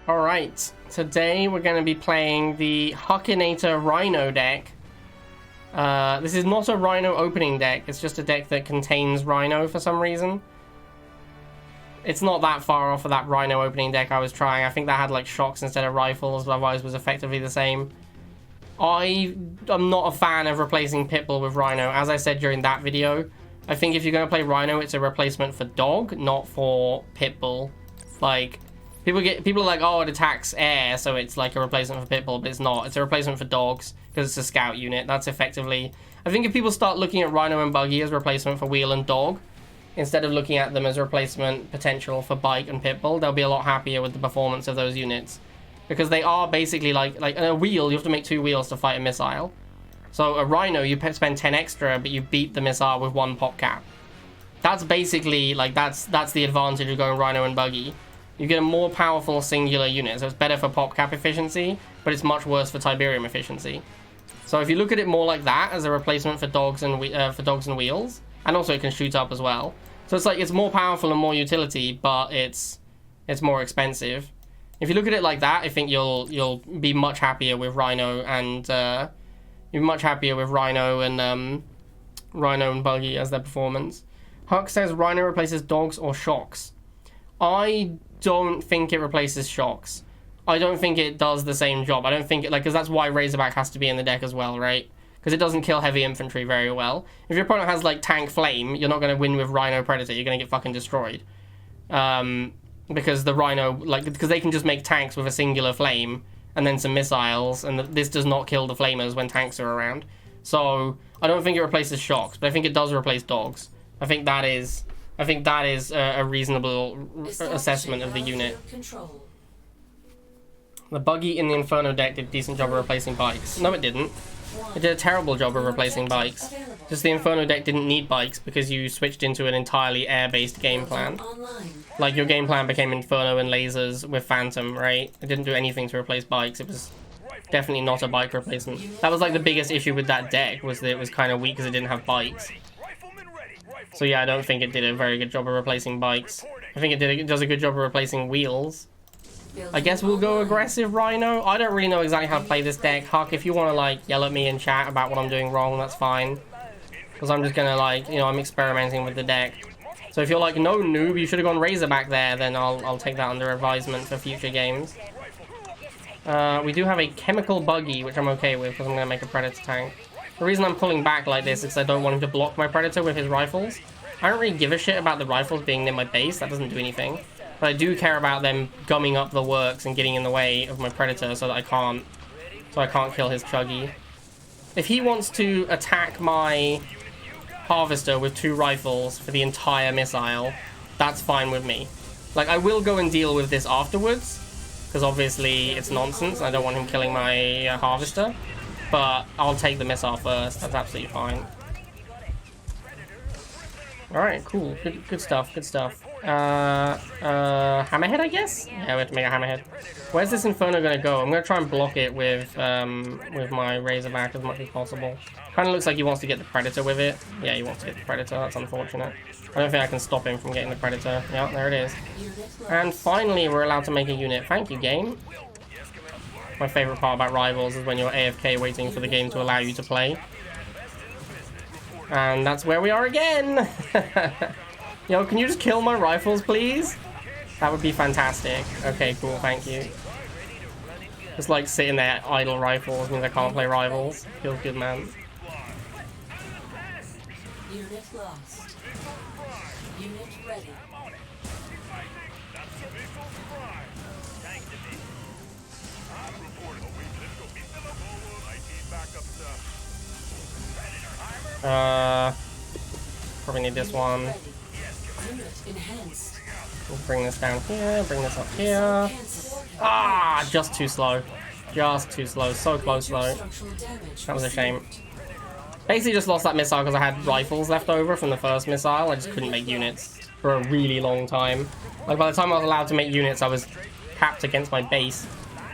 Alright, today we're going to be playing the Hukinator Rhino deck. This is not a Rhino opening deck, it's just a deck that contains Rhino for some reason. It's not that far off of that Rhino opening deck I was trying. I think that had like shocks instead of rifles, but otherwise was effectively the same. I'm not a fan of replacing Pitbull with Rhino. As I said during that video, I think if you're going to play Rhino, it's a replacement for Dog, not for Pitbull. Like, people are like, oh, it attacks air, so it's like a replacement for Pitbull, but it's not. It's a replacement for dogs, because it's a scout unit. That's effectively... I think if people start looking at Rhino and Buggy as a replacement for Wheel and Dog, instead of looking at them as a replacement potential for Bike and Pitbull, they'll be a lot happier with the performance of those units. Because they are basically like in a wheel, you have to make 2 wheels to fight a missile. So a Rhino, you spend 10 extra, but you beat the missile with 1 pop cap. That's basically, like, that's the advantage of going Rhino and Buggy. You get a more powerful singular unit, so it's better for pop cap efficiency, but it's much worse for Tiberium efficiency. So if you look at it more like that, as a replacement for dogs and wheels, and also it can shoot up as well. So it's like, it's more powerful and more utility, but it's more expensive. If you look at it like that, I think you'll be much happier with Rhino and Rhino and Buggy as their performance. Huck says Rhino replaces dogs or shocks. I don't think it replaces shocks. I don't think it does the same job. I don't think it, like, because that's why Razorback has to be in the deck as well, right? Because it doesn't kill heavy infantry very well. If your opponent has, like, Tank Flame, you're not going to win with Rhino Predator. You're going to get fucking destroyed. Because the Rhino, like, because they can just make tanks with a singular flame and then some missiles, and this does not kill the flamers when tanks are around. So, I don't think it replaces shocks, but I think it does replace dogs. I think that is a reasonable assessment of the unit. The Buggy in the Inferno deck did a decent job of replacing bikes. No, it didn't. It did a terrible job of replacing bikes. Just the Inferno deck didn't need bikes because you switched into an entirely air-based game plan. Like, your game plan became Inferno and lasers with Phantom, right? It didn't do anything to replace bikes. It was definitely not a bike replacement. That was like the biggest issue with that deck, was that it was kind of weak because it didn't have bikes. So yeah, I don't think it did a very good job of replacing bikes. I think it does a good job of replacing wheels. I guess we'll go aggressive Rhino. I don't really know exactly how to play this deck. Huck, if you want to, like, yell at me in chat about what I'm doing wrong, that's fine. Because I'm just going to, like, you know, I'm experimenting with the deck. So if you're like, no, noob, you should have gone Razorback there, then I'll take that under advisement for future games. We do have a Chemical Buggy, which I'm okay with, because I'm going to make a Predator tank. The reason I'm pulling back like this is because I don't want him to block my Predator with his rifles. I don't really give a shit about the rifles being near my base. That doesn't do anything. But I do care about them gumming up the works and getting in the way of my Predator so that I can't kill his Chuggy. If he wants to attack my Harvester with 2 rifles for the entire missile, that's fine with me. Like, I will go and deal with this afterwards, because obviously it's nonsense. I don't want him killing my Harvester. But I'll take the missile first. That's absolutely fine. Alright, cool. Good stuff, good stuff. Hammerhead, I guess? Yeah, we have to make a Hammerhead. Where's this Inferno gonna go? I'm gonna try and block it with my Razorback as much as possible. Kinda looks like he wants to get the Predator with it. Yeah, he wants to get the Predator. That's unfortunate. I don't think I can stop him from getting the Predator. Yeah, there it is. And finally, we're allowed to make a unit. Thank you, game. My favorite part about Rivals is when you're AFK waiting for the game to allow you to play. And that's where we are again! Yo, can you just kill my rifles, please? That would be fantastic. Okay, cool, thank you. Just like sitting there idle rifles means I can't play Rivals. Feels good, man. Unit lost. Unit ready. Probably need this one. We'll bring this down here, bring this up here. Ah, just too slow. Just too slow. So close though. That was a shame. Basically just lost that missile because I had rifles left over from the first missile. I just couldn't make units for a really long time. Like, by the time I was allowed to make units, I was capped against my base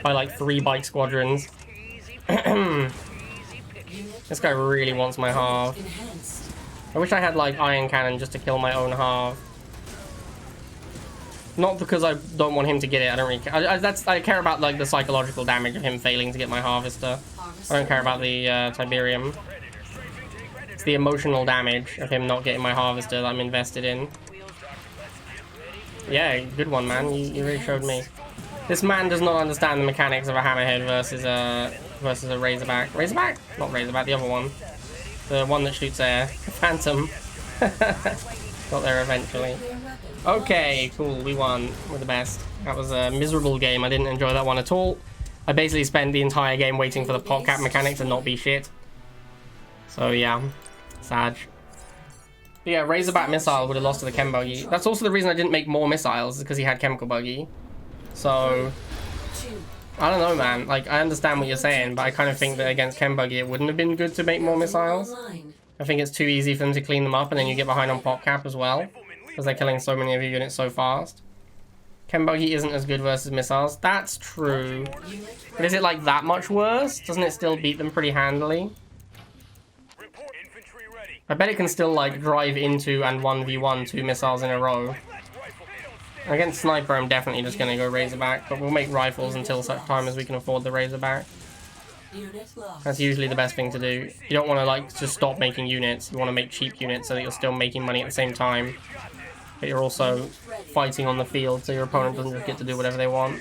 by like 3 bike squadrons. This guy really wants my half. I wish I had like Iron Cannon just to kill my own half. Not because I don't want him to get it. I don't really care. I care about like the psychological damage of him failing to get my harvester. I don't care about the Tiberium. It's the emotional damage of him not getting my harvester that I'm invested in. Yeah, good one, man. You really showed me. This man does not understand the mechanics of a hammerhead versus a razorback. Razorback? Not razorback, the other one. The one that shoots air. Phantom. Got there eventually. Okay, cool. We won. We're the best. That was a miserable game. I didn't enjoy that one at all. I basically spent the entire game waiting for the pop cap mechanic to not be shit. So yeah, sad. But yeah, Razorback missile would have lost to the chem buggy. That's also the reason I didn't make more missiles, is because he had chemical buggy. So I don't know, man. Like, I understand what you're saying, but I kind of think that against chem buggy it wouldn't have been good to make more missiles. I think it's too easy for them to clean them up, and then you get behind on pop cap as well, because they're killing so many of your units so fast. Chem buggy isn't as good versus missiles. That's true. But is it like that much worse? Doesn't it still beat them pretty handily? I bet it can still like drive into and 1v1 2 missiles in a row. Against sniper, I'm definitely just gonna go Razorback, but we'll make rifles until such time as we can afford the Razorback. That's usually the best thing to do. You don't want to like just stop making units. You want to make cheap units so that you're still making money at the same time, but you're also fighting on the field, so your opponent doesn't just get to do whatever they want.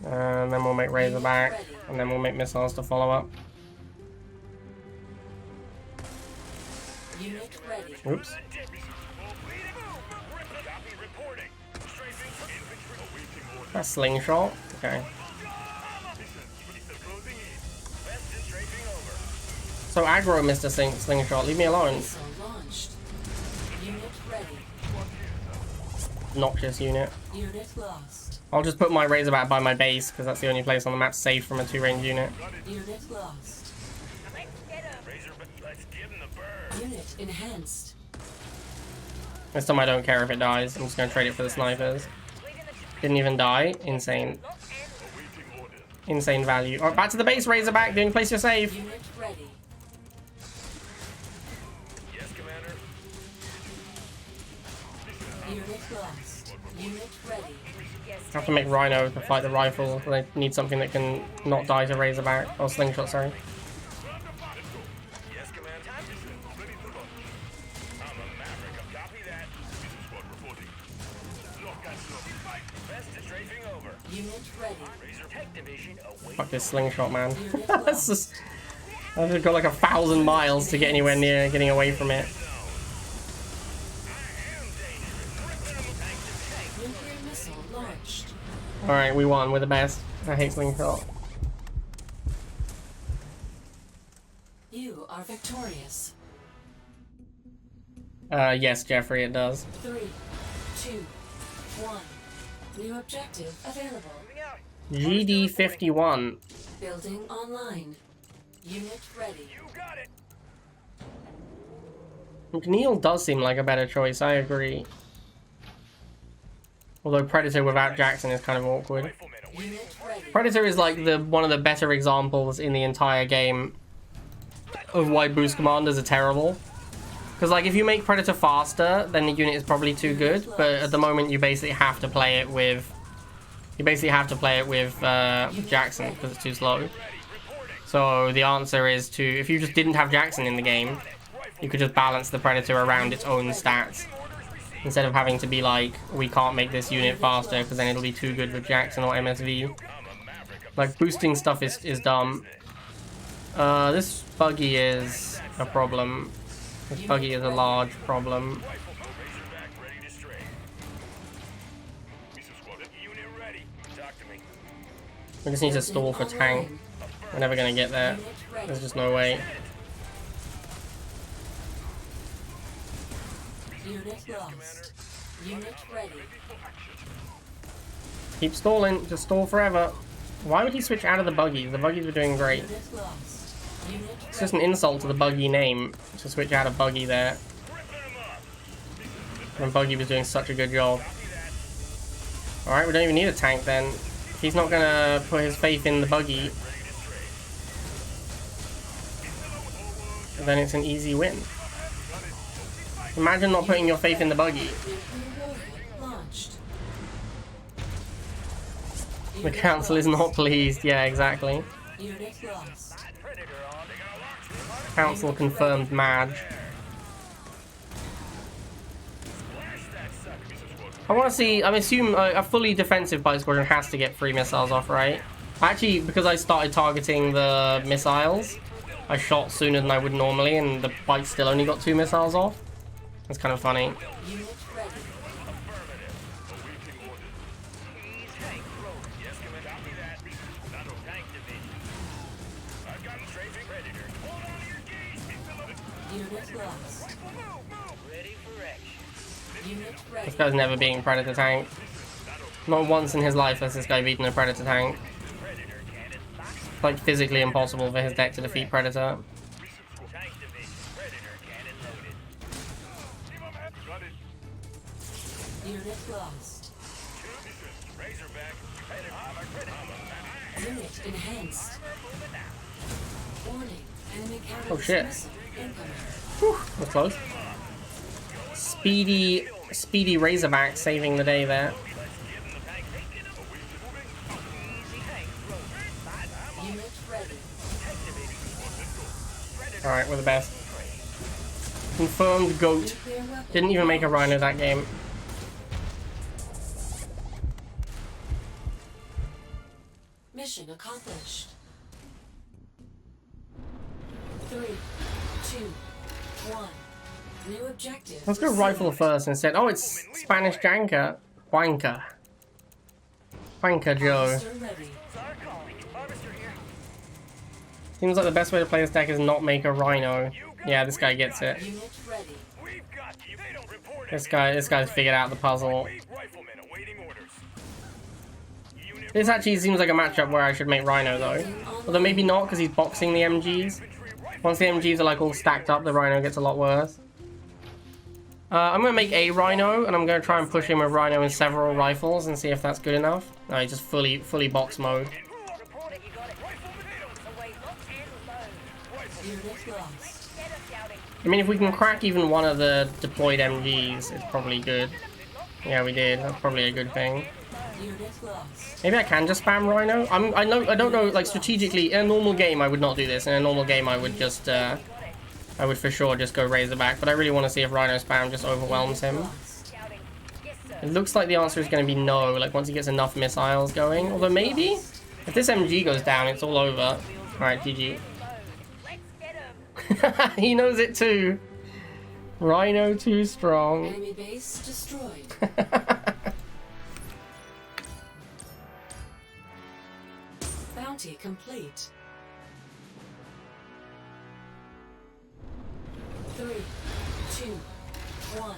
And then we'll make Razorback, and then we'll make missiles to follow up. Oops. That's slingshot. Okay. So aggro, Mr. Slingshot. Leave me alone. Noxious unit. I'll just put my Razorback by my base, because that's the only place on the map safe from a 2-range unit. Unit enhanced. This time I don't care if it dies. I'm just going to trade it for the snipers. Didn't even die. Insane. Insane value. Alright, back to the base, Razorback. The only place you're safe. Unit ready. Yes, Commander. Unit lost. Unit ready. I have to make Rhino to fight the rifle. I need something that can not die to Razorback. Or Slingshot, sorry. Yes, Commander. Ready to launch. I'm a maverick. Copy that. This is what reporting. Look, best strafing over. Unit ready. Razor Tech Division away. Fuck this Slingshot, man. That's just... I've just got like 1,000 miles to get anywhere near getting away from it. Nuclear missile launched. Alright, we won. We're the best. I hate Slingshot. You are victorious. Yes, Jeffrey, it does. 3, 2, 1. New objective available. GD51. Building online. Unit ready. You got it. McNeil does seem like a better choice, I agree. Although Predator without Jackson is kind of awkward. Unit ready. Predator is like one of the better examples in the entire game of why boost commanders are terrible. Because like if you make Predator faster, then the unit is probably too good. But at the moment you basically have to play it with Jackson because it's too slow. So the answer is to, if you just didn't have Jackson in the game, you could just balance the Predator around its own stats. Instead of having to be like, we can't make this unit faster because then it'll be too good with Jackson or MSV. Like, boosting stuff is dumb. This buggy is a problem. This buggy is a large problem. We just need to stall for tank. We're never gonna get there. There's just no way. Unit lost. Unit ready. Keep stalling. Just stall forever. Why would he switch out of the buggies? The buggies were doing great. Unit lost. Unit It's just an insult to the buggy name to switch out of buggy there. When buggy was doing such a good job. Alright, we don't even need a tank then. If he's not gonna put his faith in the buggy, then it's an easy win. Imagine not putting your faith in the buggy. launch. The council is not pleased. Yeah, exactly. Unit lost. Council confirmed Madge. I want to see, I assume a fully defensive bike squadron has to get 3 missiles off, right? Actually, because I started targeting the missiles, I shot sooner than I would normally, and the bike still only got 2 missiles off. That's kind of funny. Unit ready. Unit lost. Unit ready. This guy's never beaten Predator tank. Not once in his life has this guy beaten a Predator tank. It's like physically impossible for his deck to defeat Predator. Unit lost. Unit enhanced. Warning. Enemy counter Oh, shit. dismissive incoming. Whew, that's close. Speedy Razorback saving the day there. Unit ready. Alright, we're the best. Confirmed GOAT. Nuclear weapon. Didn't even make a Rhino that game. Mission accomplished. 3, 2, 1. New objective. Let's go rifle first instead. Oh, it's Spanish Janker. Wanker. Wanker Joe. Harvester ready. Seems like the best way to play this deck is not make a Rhino. Yeah, this guy gets it. Unit ready. This guy's figured out the puzzle. This actually seems like a matchup where I should make Rhino though. Although maybe not, because he's boxing the MGs. Once the MGs are like all stacked up, the Rhino gets a lot worse. I'm gonna make a Rhino, and I'm gonna try and push him with Rhino in several rifles and see if that's good enough. No, he's just fully box mode. Unit lost. I mean, if we can crack even one of the deployed MGs, it's probably good. Yeah, we did. That's probably a good thing. Unit lost. Maybe I can just spam Rhino. I don't know. Like strategically, in a normal game, I would not do this. In a normal game, I would just, I would for sure just go Razorback. But I really want to see if Rhino spam just overwhelms him. Lost. It looks like the answer is going to be no. Like once he gets enough missiles going. Although maybe if this MG goes down, it's all over. All right, GG. He knows it too. Rhino too strong. Enemy base destroyed. Bounty complete. 3, 2, 1.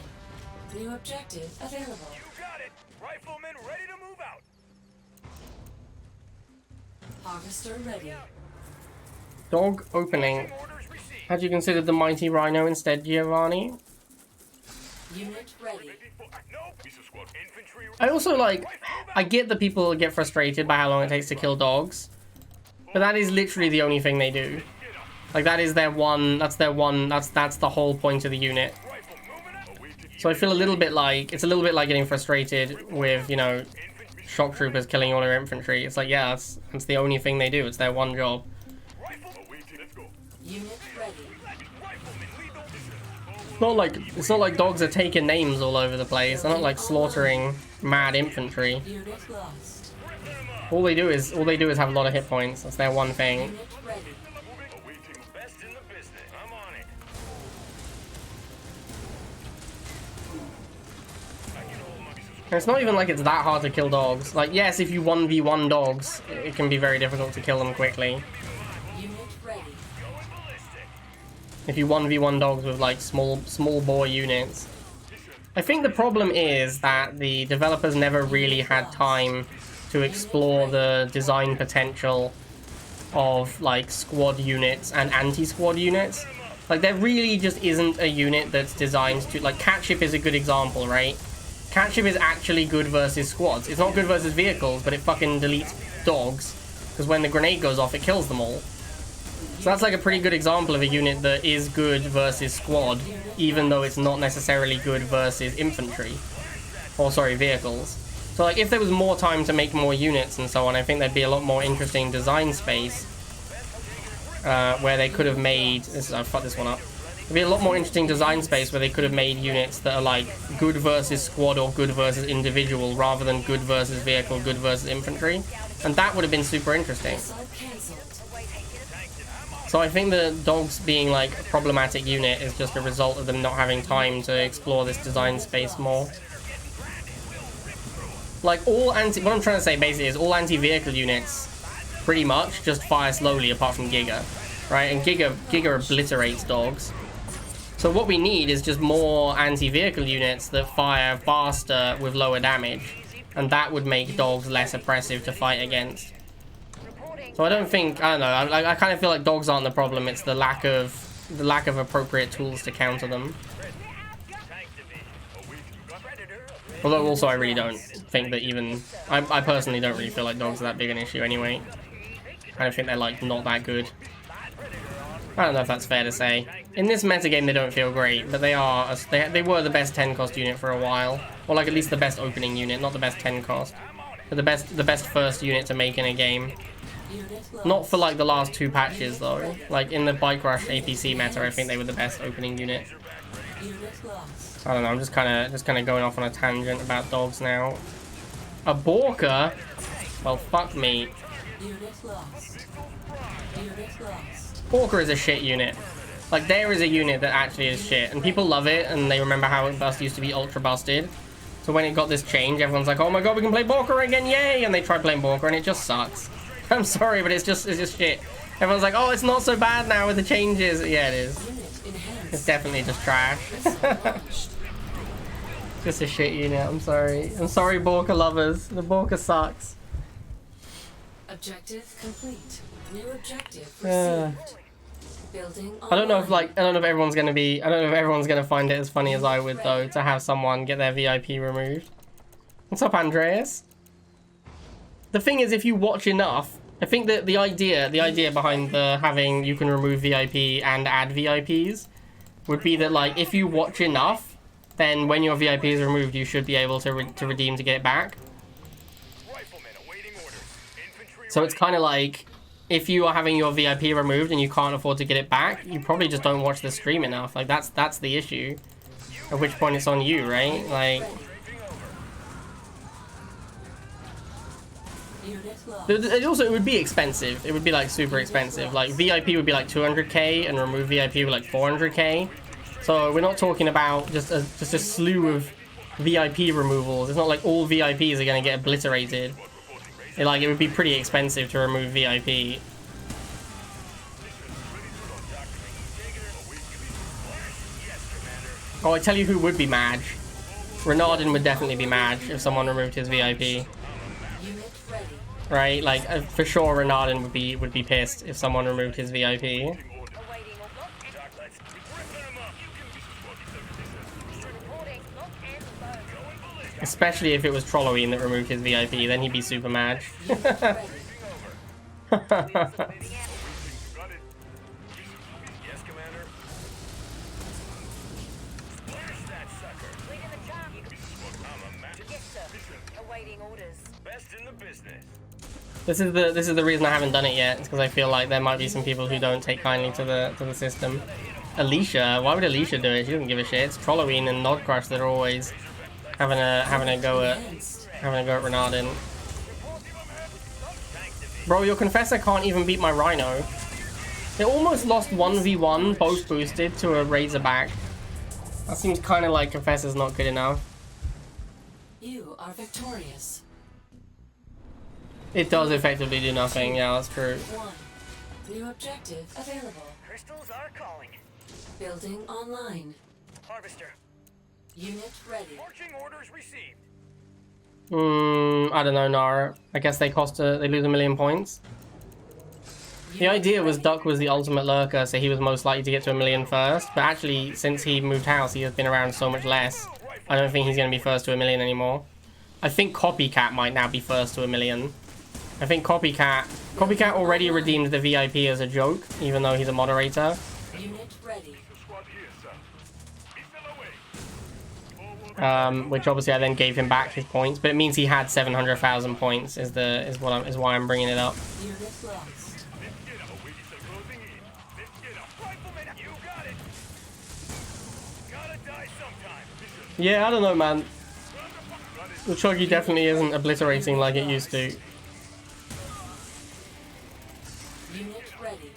New objective available. You got it! Riflemen ready to move out! Harvester ready. Dog opening. Orders received. Had you considered the mighty Rhino instead, Giovanni? Unit ready. Nope. Piece of squad infantry. I also I get that people get frustrated by how long it takes to kill dogs, but that is literally the only thing they do. Like that's the whole point of the unit. So I feel a little bit like, it's a little bit like getting frustrated with, you know, shock troopers killing all their infantry. It's like, yeah, that's the only thing they do. It's their one job. Unit ready. It's not like dogs are taking names all over the place. They're not like slaughtering mad infantry. Unit lost. All they do is have a lot of hit points. That's their one thing. Unit ready. Best in the business. I'm on it. And it's not even like it's that hard to kill dogs. Like, yes, if you 1v1 dogs, it can be very difficult to kill them quickly. Unit ready. If you 1v1 dogs with like small bore units. I think the problem is that the developers never really had time to explore the design potential of like squad units and anti-squad units. Like there really just isn't a unit that's designed to, like Catship is a good example, right? Catship is actually good versus squads. It's not good versus vehicles, but it fucking deletes dogs. Because when the grenade goes off, it kills them all. So that's like a pretty good example of a unit that is good versus squad, even though it's not necessarily good versus infantry. Or sorry, vehicles. So like if there was more time to make more units and so on, I think there'd be a lot more interesting design space where they could have made this. I fucked this one up. There'd be a lot more interesting design space where they could have made units that are like good versus squad or good versus individual, rather than good versus vehicle, good versus infantry, and that would have been super interesting. So I think the dogs being like a problematic unit is just a result of them not having time to explore this design space more. Like what I'm trying to say basically is all anti-vehicle units pretty much just fire slowly apart from Giga, right? And Giga obliterates dogs. So what we need is just more anti-vehicle units that fire faster with lower damage, and that would make dogs less oppressive to fight against. So I don't know, I kind of feel like dogs aren't the problem, it's the lack of appropriate tools to counter them. Although also I really don't think that even, I personally don't really feel like dogs are that big an issue anyway. I don't think they're like not that good. I don't know if that's fair to say. In this metagame they don't feel great, but they were the best 10 cost unit for a while. Or like at least the best opening unit, not the best 10 cost. But the best first unit to make in a game. Not for like the last 2 patches though. Like in the Bike Rush APC meta, I think they were the best opening unit. I don't know, I'm just kind of going off on a tangent about dogs now. A Borka? Well, fuck me. Borka is a shit unit. Like, there is a unit that actually is shit, and people love it, and they remember how it used to be ultra busted. So when it got this change, everyone's like, oh my god, we can play Borka again, yay! And they try playing Borka, and it just sucks. I'm sorry, but it's just shit. Everyone's like, oh, it's not so bad now with the changes. Yeah, it is. It's definitely just trash. Just a shit unit, I'm sorry. I'm sorry, Borka lovers. The Borka sucks. Objective complete. New objective received. Building I don't know if everyone's gonna find it as funny as I would though, to have someone get their VIP removed. What's up, Andreas? The thing is, if you watch enough, I think that the idea behind the having you can remove VIP and add VIPs would be that like if you watch enough, then when your VIP is removed, you should be able to redeem to get it back. So it's kind of like, if you are having your VIP removed and you can't afford to get it back, you probably just don't watch the stream enough. Like that's the issue. At which point it's on you, right? Like, it would be expensive. It would be like super expensive. Like VIP would be like 200k and remove VIP would be like 400k. So we're not talking about just a slew of VIP removals. It's not like all VIPs are gonna get obliterated. It would be pretty expensive to remove VIP. Oh, I tell you who would be mad. Renardin would definitely be mad if someone removed his VIP. Right? Like, for sure Renardin would be pissed if someone removed his VIP. Especially if it was Trolloween that removed his VIP, then he'd be super mad. This is the reason I haven't done it yet. It's because I feel like there might be some people who don't take kindly to the system. Alicia, why would Alicia do it? She doesn't give a shit. It's Trolloween and Nodcrush that are always having a go at Renardin. Bro, your Confessor can't even beat my Rhino. It almost lost 1v1 both boosted to a Razorback. That seems kind of like Confessor's not good enough. You are victorious. It does effectively do nothing. Yeah, that's true. 1. New objective available. Crystals are calling. Building online. Harvester. Unit ready. Marching orders received. I don't know, Nara. I guess they lose 1 million points. The idea was Duck was the ultimate lurker, so he was most likely to get to 1 million first. But actually, since he moved house, he has been around so much less. I don't think he's going to be first to 1 million anymore. I think Copycat might now be first to 1 million. I think Copycat already redeemed the VIP as a joke, even though he's a moderator. Unit ready. which obviously I then gave him back his points, but it means he had 700,000 points. Is why I'm bringing it up. Unit lost. Yeah, I don't know, man. The Chuggy definitely isn't obliterating like it used to. Unit ready.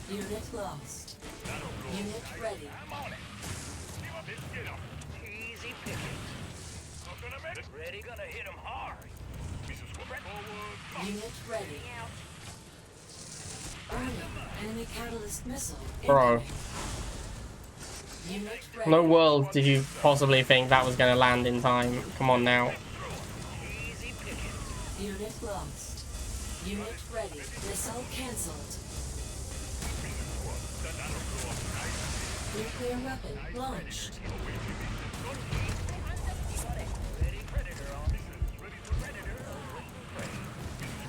Unit lost. Unit ready. Easy picking. Ready, gonna hit him hard. Unit ready. Rhino, enemy catalyst missile. Bro. incoming. Unit ready. No world did you possibly think that was going to land in time. Come on now. Easy picking. Unit lost. Unit ready. Missile cancelled. Nuclear weapon launched.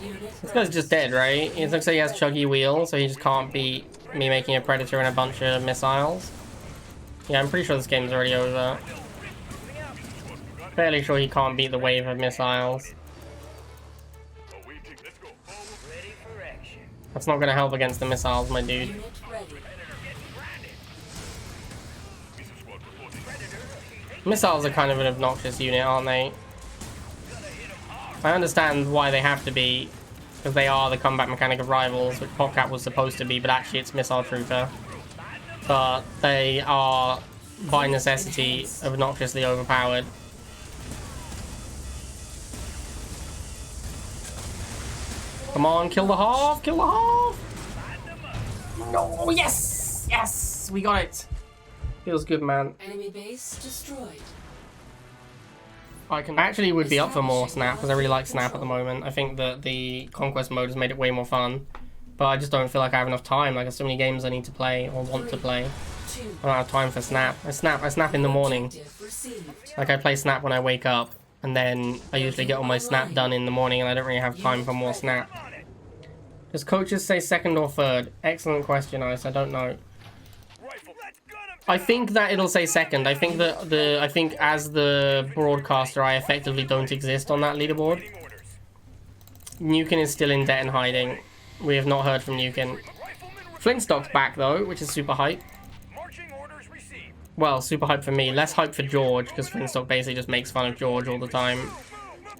Unit This guy's just dead, right? It looks like he has Chuggy Wheel, so he just can't beat me making a Predator and a bunch of missiles. Yeah, I'm pretty sure this game's already over. Fairly sure he can't beat the wave of missiles. Ready for action. That's not going to help against the missiles, my dude. Unit ready. Missiles are kind of an obnoxious unit, aren't they? I understand why they have to be, because they are the combat mechanic of Rivals, which Popcat was supposed to be, but actually it's Missile Trooper. But they are, by necessity, obnoxiously overpowered. Come on, kill the half! Kill the half! No, yes! Yes! We got it! Feels good, man. Enemy base destroyed. I actually would be up for more Snap, because I really like Snap at the moment. I think that the Conquest mode has made it way more fun. But I just don't feel like I have enough time. Like, there's so many games I need to play, or want to play. 2. I don't have time for Snap. I snap in the morning. Objective received. Like, I play Snap when I wake up, and then I usually get all my Snap done in the morning, and I don't really have time for more Snap. Does coaches say second or third? Excellent question, Ice. I don't know. I think that it'll say second. I think that I think as the broadcaster, I effectively don't exist on that leaderboard. Nukin is still in debt and hiding. We have not heard from Nukin. Flintstock's back though, which is super hype. Marching orders received. Well, super hype for me. Less hype for George, because Flintstock basically just makes fun of George all the time.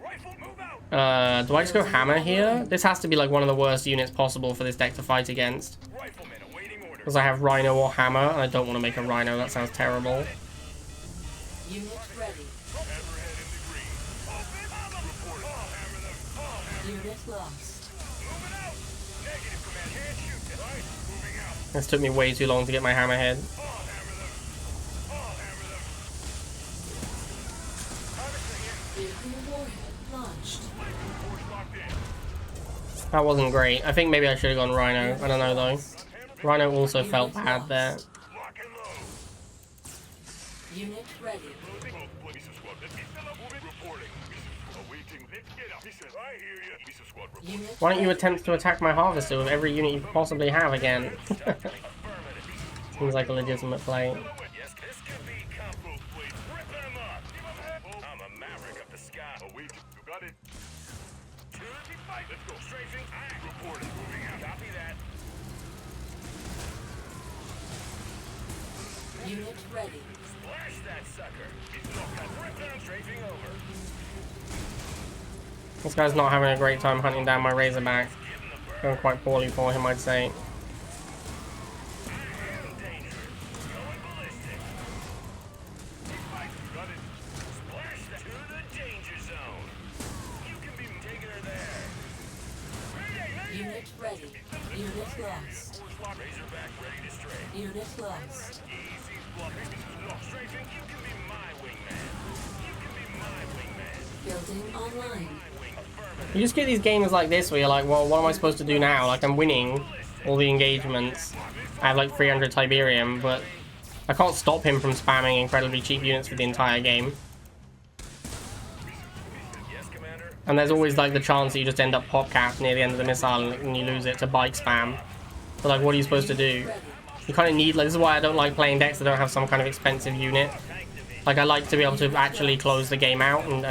Rifle, move out. Do I just go Hammer here? This has to be like one of the worst units possible for this deck to fight against. Riflemen awaiting orders. Because I have Rhino or Hammer, and I don't want to make a Rhino. That sounds terrible. Unit ready. Hammerhead in the green. Report. Hammer them. Unit lost. Moving out. Negative, command. Can't shoot. Right. Moving out. This took me way too long to get my Hammerhead. Hammer them. Hammer them. Harvester here. Nuclear warhead launched. Force locked in. That wasn't great. I think maybe I should have gone Rhino. I don't know though. Rhino also felt bad there. Lock and load. Unit ready. Reporting. Awaiting. Let's get up. I hear you. Missile squad reporting. Unit Why don't you ready. attempt to attack my Harvester with every unit you could possibly have again? Seems like a legitimate play. Yes, this could be combo. Ripping them up. I'm a maverick up the sky. Awaiting. You got it. To the fight. Let's go. Strafing. Reporting. Moving out. Copy that. Unit ready. Splash that sucker. He's ripping them. Strafing over. This guy's not having a great time hunting down my Razorback. Going quite poorly for him, I'd say. Danger. Going ballistic. Got it. Splash that to the danger zone. You can be taking her there. Unit ready. Unit lost. Razorback ready to strafe. Unit lost. Easy fluffy. Strafing. You can be my wingman. You can be my wingman. Building online. You just get these games like this where you're like, well, what am I supposed to do now? Like, I'm winning all the engagements. I have like 300 Tiberium, but I can't stop him from spamming incredibly cheap units for the entire game. Yes, Commander. And there's always like the chance that you just end up Popcat near the end of the missile and you lose it to bike spam. So like, what are you supposed to do? You kind of need, like, this is why I don't like playing decks that don't have some kind of expensive unit. Like, I like to be able to actually close the game out, and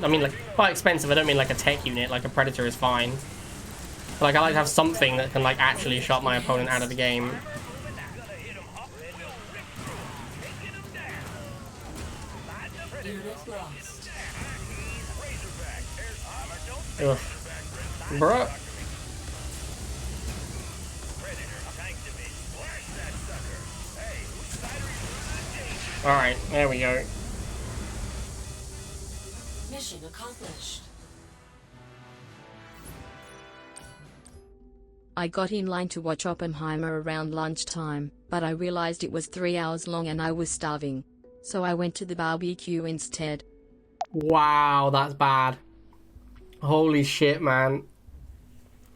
I mean, like, by expensive, I don't mean like a tech unit, like a Predator is fine. But, like, I like to have something that can, like, actually shut my opponent out of the game. Unit lost. Ugh. Bruh. Alright, there we go. Mission accomplished. I got in line to watch Oppenheimer around lunchtime, but I realized it was 3 hours long and I was starving. So I went to the barbecue instead. Wow, that's bad. Holy shit, man.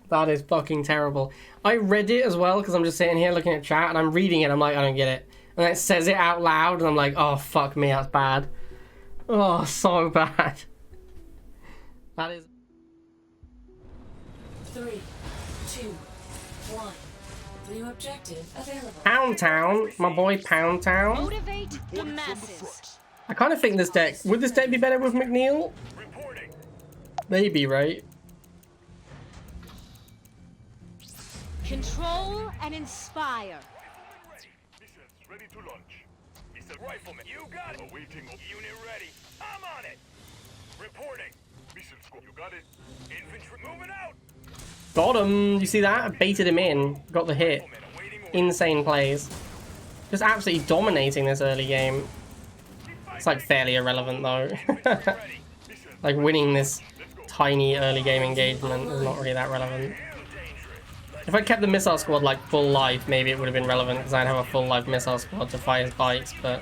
That is fucking terrible. I read it as well, because I'm just sitting here looking at chat, and I'm reading it, I'm like, I don't get it. And then it says it out loud, and I'm like, oh, fuck me, that's bad. Oh, so bad. That is... 3, 2, 1. New objective available. Pound Town, my boy Pound Town. Motivate the masses. I kind of think this deck... Would this deck be better with McNeil? Reporting. Maybe, right? Control and inspire. Missiles ready to launch. Missile rifleman, you got it. Awaiting unit ready. I'm on it. Reporting. Missile squad, you got it. Infantry moving out. Got him. You see that? I baited him in. Got the hit. Rifleman awaiting order. Insane plays. Just absolutely dominating this early game. It's like fairly irrelevant though. Ready. Missile Like winning this tiny early game engagement is not really that relevant. If I kept the missile squad like full life, maybe it would have been relevant because I'd have a full life missile squad to fight his bikes, but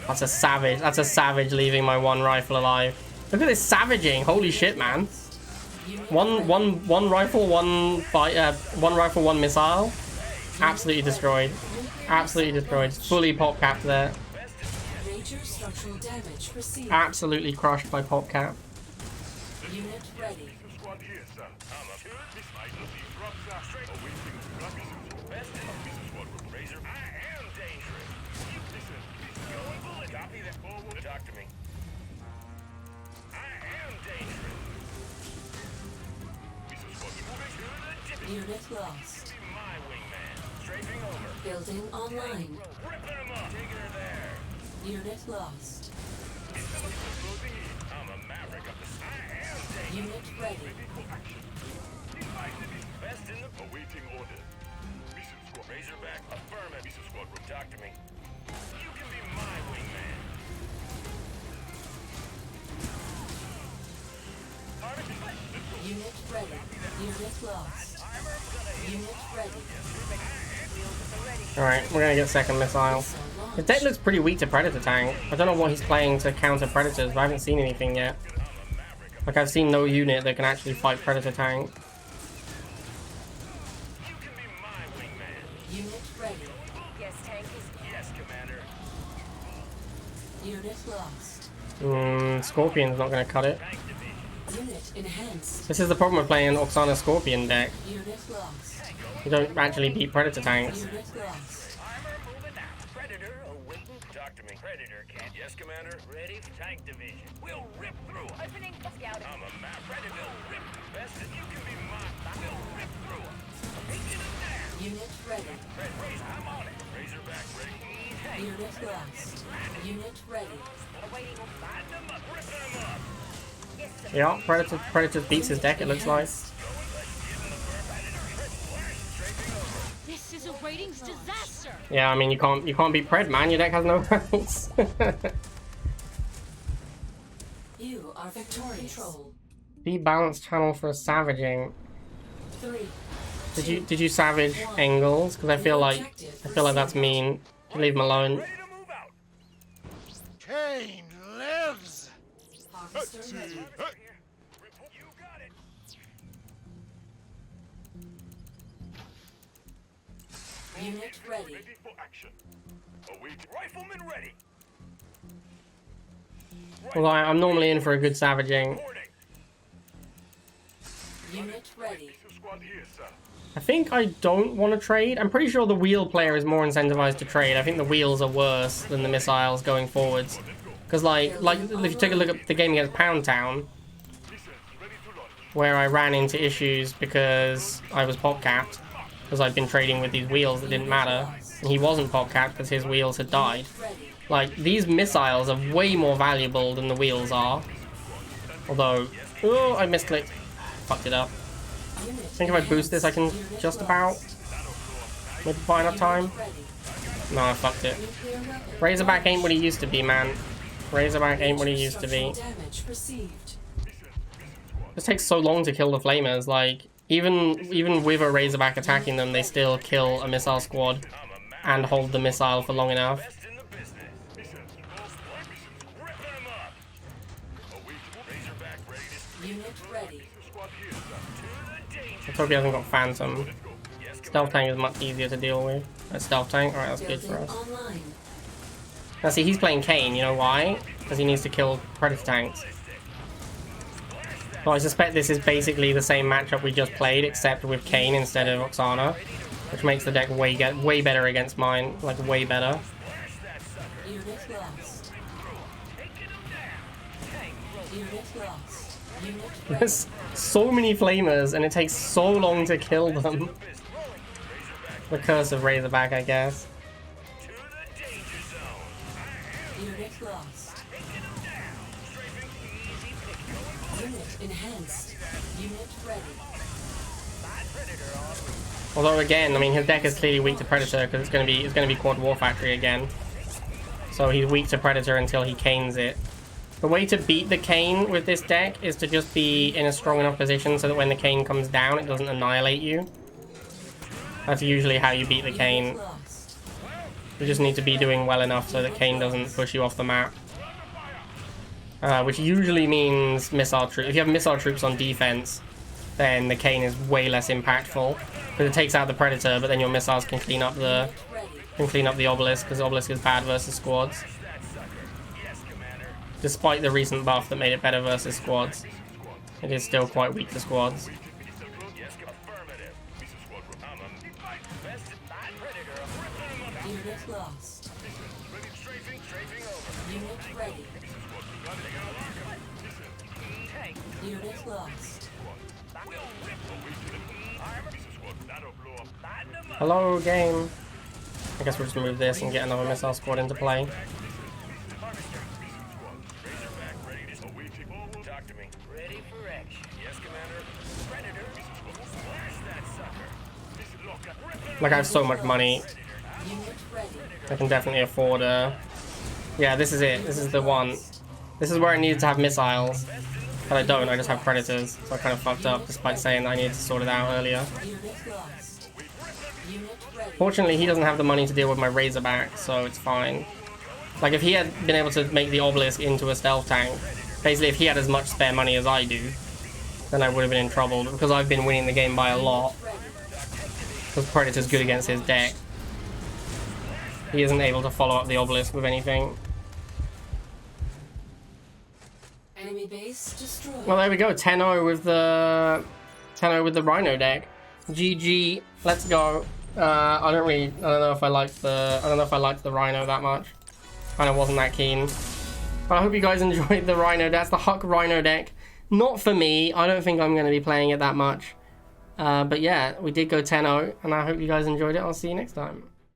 that's a savage. That's a savage leaving my one rifle alive. Look at this savaging. Holy shit, man. One rifle, one rifle, one missile. Absolutely destroyed. Absolutely destroyed. Fully pop capped there. Major structural damage received. Absolutely crushed by pop cap. Unit ready. squad here, sir. I'm up. This might not be dropped, sir. Straight awaiting. Got missile. Best in missile squad with Razor. I am dangerous. You listen. Going bullet. Copy that. Forward. Talk to me. I am dangerous. Missile squad moving to the tip. Unit lost. My wingman. Strafing over. Building online. Ripping him up. Taking her there. Unit lost. Closing in. I'm a maverick of the I am dangerous. Unit ready. For action. Best in the awaiting order. Missile squad. Razorback. Affirm it. Missile squad. Talk to me. You can be my wingman. Unit ready. Unit lost. Unit ready. Alright, we're gonna get second missile. Missile The launch. deck looks pretty weak to Predator tank. I don't know what he's playing to counter Predators, but I haven't seen anything yet. Like, I've seen no unit that can actually fight Predator tank. You can be my wingman. Unit ready. Yes, tank is. Yes, commander. Unit lost. Scorpion's not gonna cut it. Unit enhanced. This is the problem with playing Oksana Scorpion deck. Unit lost. You don't actually beat Predator tanks. Unit lost. Armor moving out. Predator awaiting. Talk to me. Predator can. Yes, commander. Ready for tank division. We'll rip through. Opening scout. I'm a map. Predator will rip. Best that you can be mine. We'll rip through. Taking it down. Unit ready. Razor, I'm on it. Razorback ready. Unit lost. Unit ready. Awaiting. Find them up. Ripping them up. Yeah, Predator beats his deck, it looks like. Enhanced. This is a ratings disaster. Yeah, I mean you can't beat Pred, man. Your deck has no ranks. You are victorious. Control. Balanced channel for savaging. 3. Did you savage Engels? Because I feel like that's mean. You leave him alone. Ready to move out. Kane lives! Harvester ready. Report. You got it. Unit ready. Ready for action. Await. Rifleman ready. Although I'm normally in for a good savaging. Reporting. Unit ready. Missile squad here, sir. I think I don't want to trade. I'm pretty sure the wheel player is more incentivized to trade. I think the wheels are worse than the missiles going forwards. Because like if you take a look at the game against Pound Town, where I ran into issues because I was pop capped, because I'd been trading with these wheels that didn't matter, and he wasn't pop capped because his wheels had died. Like, these missiles are way more valuable than the wheels are. Although, oh, I misclicked. Fucked it up. I think if I boost this, I can just about maybe buy enough time. No, I fucked it. Razorback ain't what he used to be, man. Razorback ain't what he used to be. It takes so long to kill the flamers. Like, even with a Razorback attacking them, they still kill a missile squad and hold the missile for long enough. Let's hope he hasn't got Phantom. Stealth Tank is much easier to deal with. A Stealth Tank? Alright, that's good for us. Now see, he's playing Kane, you know why? Because he needs to kill Predator tanks. Well, I suspect this is basically the same matchup we just played, except with Kane instead of Oksana, which makes the deck way better against mine, like way better. There's so many flamers, and it takes so long to kill them. The curse of Razorback, I guess. Unit lost. Unit enhanced. Unit ready. Although again, I mean, his deck is clearly weak to Predator because it's gonna be Quad War Factory again. So he's weak to Predator until he canes it. The way to beat the Kane with this deck is to just be in a strong enough position so that when the Kane comes down, it doesn't annihilate you. That's usually how you beat the Kane. You just need to be doing well enough so that Kane doesn't push you off the map. Which usually means missile troops. If you have missile troops on defense, then the Kane is way less impactful. Because it takes out the Predator, but then your missiles can clean up the Obelisk, because Obelisk is bad versus squads. Despite the recent buff that made it better versus squads, it is still quite weak to squads. Unit lost. Unit ready. Unit lost. Hello, game. I guess we'll just move this and get another missile squad into play. Like, I have so much money. I can definitely afford yeah, this is it. This is the one. This is where I needed to have missiles. But I don't, I just have Predators. So I kind of fucked up despite saying that I needed to sort it out earlier. Fortunately, he doesn't have the money to deal with my Razorback, so it's fine. Like, if he had been able to make the Obelisk into a stealth tank, basically if he had as much spare money as I do, then I would have been in trouble. But because I've been winning the game by a lot, because Predator's good against his deck, he isn't able to follow up the Obelisk with anything. Enemy base destroyed. Well, there we go. 10-0 with the Rhino deck. GG. Let's go. I don't know if I liked the Rhino that much. Kind of wasn't that keen. But I hope you guys enjoyed the Rhino. That's the Huck Rhino deck. Not for me. I don't think I'm going to be playing it that much. But yeah, we did go 10-0, and I hope you guys enjoyed it. I'll see you next time.